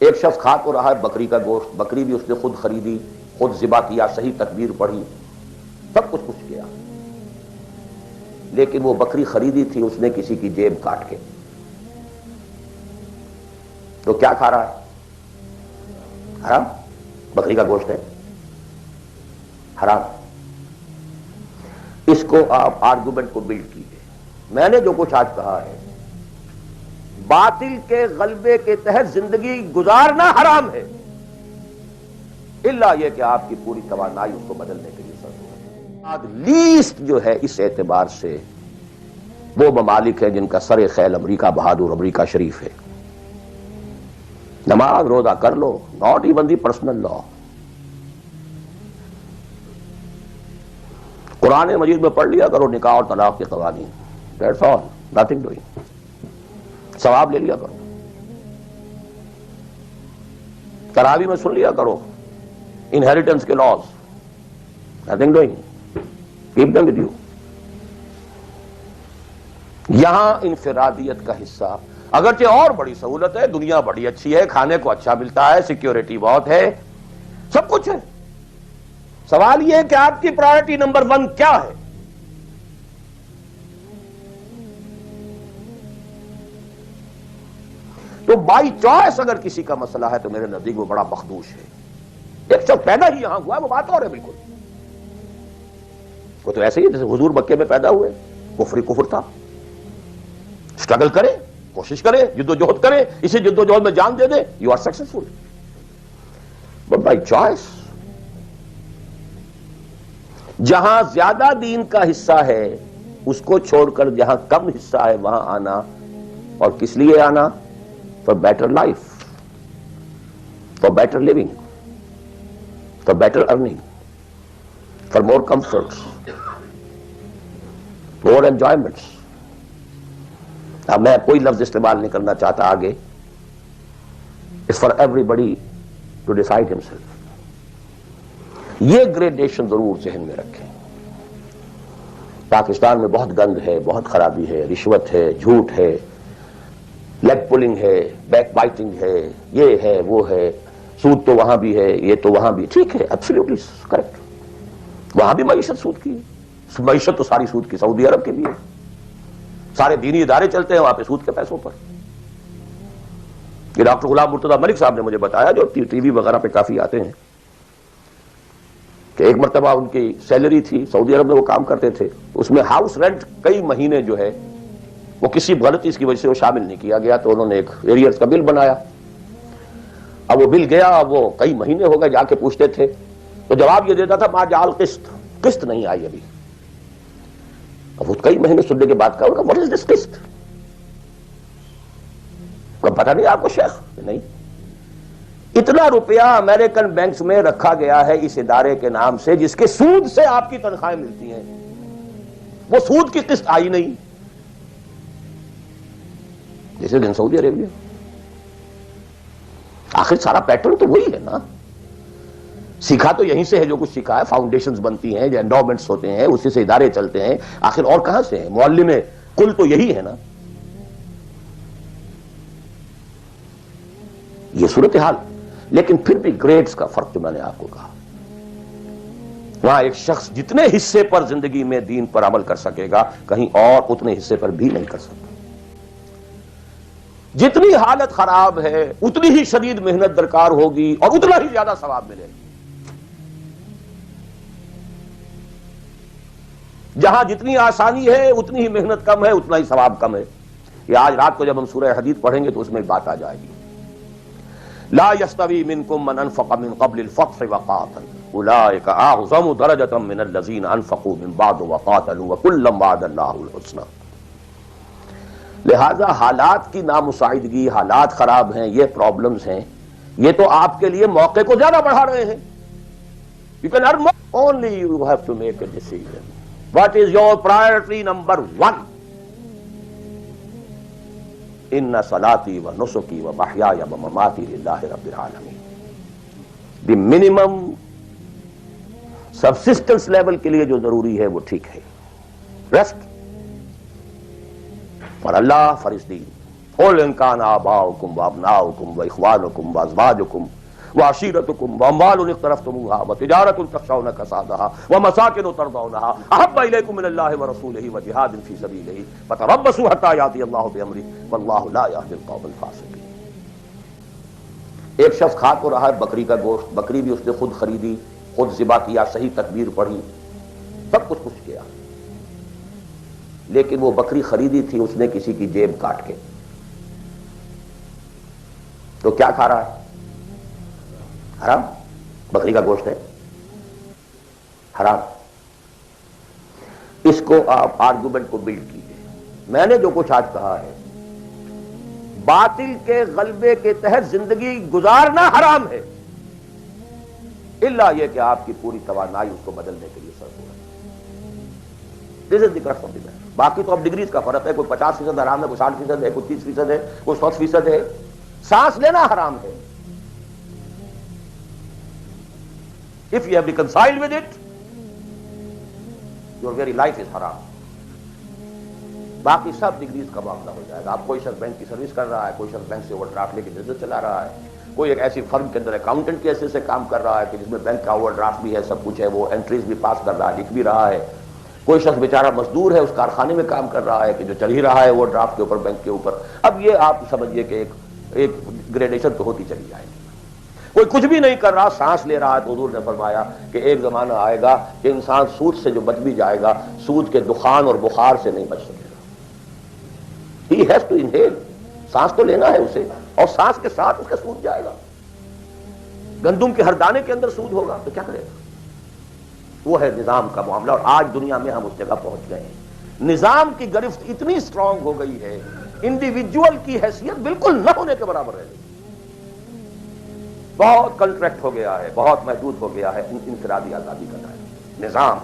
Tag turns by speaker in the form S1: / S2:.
S1: ایک شخص کھا تو رہا ہے بکری کا گوشت، بکری بھی اس نے خود خریدی، خود ذبح کیا، صحیح تکبیر پڑھی، سب کچھ کیا، لیکن وہ بکری خریدی تھی اس نے کسی کی جیب کاٹ کے، تو کیا کھا رہا ہے؟ حرام، بکری کا گوشت ہے، حرام۔ اس کو آپ آرگومنٹ کو بلڈ کیجئے۔ میں نے جو کچھ آج کہا ہے، باطل کے غلبے کے تحت زندگی گزارنا حرام ہے، الا یہ کہ آپ کی پوری توانائی اس کو بدلنے کے لیے ضرورت ہے۔ لیسٹ جو ہے اس اعتبار سے وہ ممالک ہیں جن کا سر خیل امریکہ بہادر امریکہ شریف ہے۔ نماز روزہ کر لو، ناٹ ایون دی پرسنل لا، قرآن مجید میں پڑھ لیا کرو نکاح اور طلاق کے قوانین، دیٹس آل، نتھنگ ڈوئنگ، ثواب لے لیا کرو، تراویح میں سن لیا کرو انہیریٹنس کے laws, nothing doing, keep them with you. یہاں انفرادیت کا حصہ، اگرچہ اور بڑی سہولت ہے، دنیا بڑی اچھی ہے، کھانے کو اچھا ملتا ہے، سیکیورٹی بہت ہے، سب کچھ ہے، سوال یہ ہے کہ آپ کی پرائرٹی نمبر 1 کیا ہے؟ تو بائی چوائس اگر کسی کا مسئلہ ہے تو میرے نزدیک وہ بڑا مخدوش ہے۔ ایک شخص پیدا ہی یہاں ہوا ہے، وہ بات اور ہے بالکل، وہ تو ایسے ہی جیسے حضور مکے میں پیدا ہوئے، کفر تھا، اسٹرگل کرے، کوشش کرے، جد و جہد کرے، اسی جد و جہد میں جان دے دے، you are successful, but by choice. جہاں زیادہ دین کا حصہ ہے اس کو چھوڑ کر جہاں کم حصہ ہے وہاں آنا، اور کس لیے آنا؟ For better life, for better living, for better earning, for more comforts, more enjoyments. اب میں کوئی لفظ استعمال نہیں کرنا چاہتا آگے، it's for everybody to decide himself. یہ گریڈیشن ضرور ذہن میں رکھیں۔ پاکستان میں بہت گند ہے، بہت خرابی ہے، رشوت ہے، جھوٹ ہے، لیگ پولنگ ہے، بیک بائٹنگ ہے، یہ ہے وہ ہے، سود تو وہاں بھی ہے، یہ تو وہاں بھی، ٹھیک ہے، ایبسلیوٹلی کریکٹ، وہاں بھی معیشت سود کی ہے، معیشت تو ساری سود کی، سعودی عرب کے بھی ہے، سارے دینی ادارے چلتے ہیں وہاں پہ سود کے پیسوں پر۔ یہ ڈاکٹر غلام مرتضیٰ ملک صاحب نے مجھے بتایا، جو ٹی وی وغیرہ پہ کافی آتے ہیں، کہ ایک مرتبہ ان کی سیلری تھی، سعودی عرب میں وہ کام کرتے تھے، اس میں ہاؤس رینٹ کئی مہینے جو ہے وہ کسی غلطی کی وجہ سے وہ شامل نہیں کیا گیا، تو انہوں نے ایک ایریئرز کا بل بنایا۔ اب وہ بل گیا، اب وہ کئی مہینے ہو گئے، جا کے پوچھتے تھے تو جواب یہ دیتا تھا ما جعل قسط نہیں آئی ابھی۔ اب وہ کئی مہینے سننے کے بعد کہا واٹ از دس قسط؟ پتہ نہیں آپ کو شیخ؟ نہیں، اتنا روپیہ امریکن بینکس میں رکھا گیا ہے اس ادارے کے نام سے جس کے سود سے آپ کی تنخواہیں ملتی ہیں، وہ سود کی قسط آئی نہیں۔ جیسے دن سعودی عربیہ، آخر سارا پیٹرن تو وہی ہے نا، سیکھا تو یہیں سے ہے، جو کچھ سیکھا ہے، فاؤنڈیشنز بنتی ہیں، جو انڈومنٹس ہوتے ہیں، اسی سے ادارے چلتے ہیں، آخر اور کہاں سے ہیں؟ معلم کل تو یہی ہے نا۔ یہ صورتحال، لیکن پھر بھی گریڈز کا فرق جو میں نے آپ کو کہا، وہاں ایک شخص جتنے حصے پر زندگی میں دین پر عمل کر سکے گا، کہیں اور اتنے حصے پر بھی نہیں کر سکتا۔ جتنی حالت خراب ہے اتنی ہی شدید محنت درکار ہوگی اور اتنا ہی زیادہ ثواب ملے گا۔ جہاں جتنی آسانی ہے اتنی ہی محنت کم ہے، اتنا ہی ثواب کم ہے۔ یہ آج رات کو جب ہم سورہ حدید پڑھیں گے تو اس میں بات آ جائے گی۔ لا يستوي منكم من انفق من قبل الفتح وقاتل اولئك اعظم درجة من الذين انفقوا من بعد وقاتلوا وكلا وعد الله الحسنى۔ لہذا حالات کی نامساعدگی، حالات خراب ہیں، یہ پرابلمز ہیں، یہ تو آپ کے لیے موقع کو زیادہ بڑھا رہے ہیں۔ You can earn more. Only you have to make a decision. What is your priority number 1? ان صلاتی و نسکی و محیای و مماتی للہ رب العالمین۔ دی منیمم سبسسٹنس لیول کے لیے جو ضروری ہے وہ ٹھیک ہے، ریسٹ فار اللہ، فار ہز دین، قل ان کان آباؤکم وابناؤکم واخوانکم وازواجکم وعشیرتکم واموال اقترفتموها وتجارۃ تخشون کسادها ومساکن ترضونها احب الیکم من اللہ ورسولہ وجہاد فی سبیلہ فتربصوا حتی یأتی اللہ بامرہ واللہ لا یہدی القوم الفاسقین۔ ایک شخص کھا تو رہا ہے بکری کا گوشت، بکری بھی اس نے خود خریدی، خود ذبح کیا، صحیح تکبیر پڑھی، سب کچھ کیا، لیکن وہ بکری خریدی تھی اس نے کسی کی جیب کاٹ کے، تو کیا کھا رہا ہے؟ حرام، بکری کا گوشت ہے، حرام۔ اس کو آپ آرگومنٹ کو بلڈ کیجئے۔ میں نے جو کچھ آج کہا ہے، باطل کے غلبے کے تحت زندگی گزارنا حرام ہے، الا یہ کہ آپ کی پوری توانائی اس کو بدلنے کے لیے صرف ہو۔ دس از دی کرکس آف دی میٹر۔ باقی تو اب ڈگریز کا فرق ہے، کوئی 50% حرام ہے، کوئی 60% ہے، کوئی 30% ہے، کوئی 100% ہے۔ سانس لینا حرام ہے۔ If you have reconciled with it, your very life is haram۔ باقی سب ڈگریز کا معاملہ ہو جائے گا۔ آپ کوئی شخص بینک کی سروس کر رہا ہے، کوئی شخص بینک سے اوور ڈرافٹ لے کے بزنس چلا رہا ہے، کوئی ایک ایسی فرم کے اندر اکاؤنٹنٹ کے حیثیت سے کام کر رہا ہے کہ جس میں بینک کا اوور ڈرافٹ بھی ہے، سب کچھ ہے، وہ انٹریز بھی پاس کر رہا ہے، لکھ بھی رہا ہے۔ کوئی شخص بیچارہ مزدور ہے، اس کارخانے میں کام کر رہا ہے کہ جو چل ہی رہا ہے وہ ڈرافٹ کے اوپر، بینک کے اوپر۔ اب یہ آپ سمجھیے کہ ایک گریڈیشن تو ہوتی چلی جائے گی۔ کوئی کچھ بھی نہیں کر رہا، سانس لے رہا ہے، تو حضور نے فرمایا کہ ایک زمانہ آئے گا کہ انسان سود سے جو بچ بھی جائے گا، سود کے دخان اور بخار سے نہیں بچ سکے گا۔ He has to inhale، سانس تو لینا ہے اسے، اور سانس کے ساتھ اس کا سود جائے گا۔ گندم کے ہر دانے کے اندر سود ہوگا تو کیا کرے گا؟ وہ ہے نظام کا معاملہ، اور آج دنیا میں ہم اس جگہ پہنچ گئے ہیں۔ نظام کی گرفت اتنی اسٹرانگ ہو گئی ہے، انڈیویجول کی حیثیت بالکل نہ ہونے کے برابر رہ گئی، بہت کنٹریکٹ ہو گیا ہے، بہت محدود ہو گیا ہے انفرادی آزادی کا دائرہ۔ نظام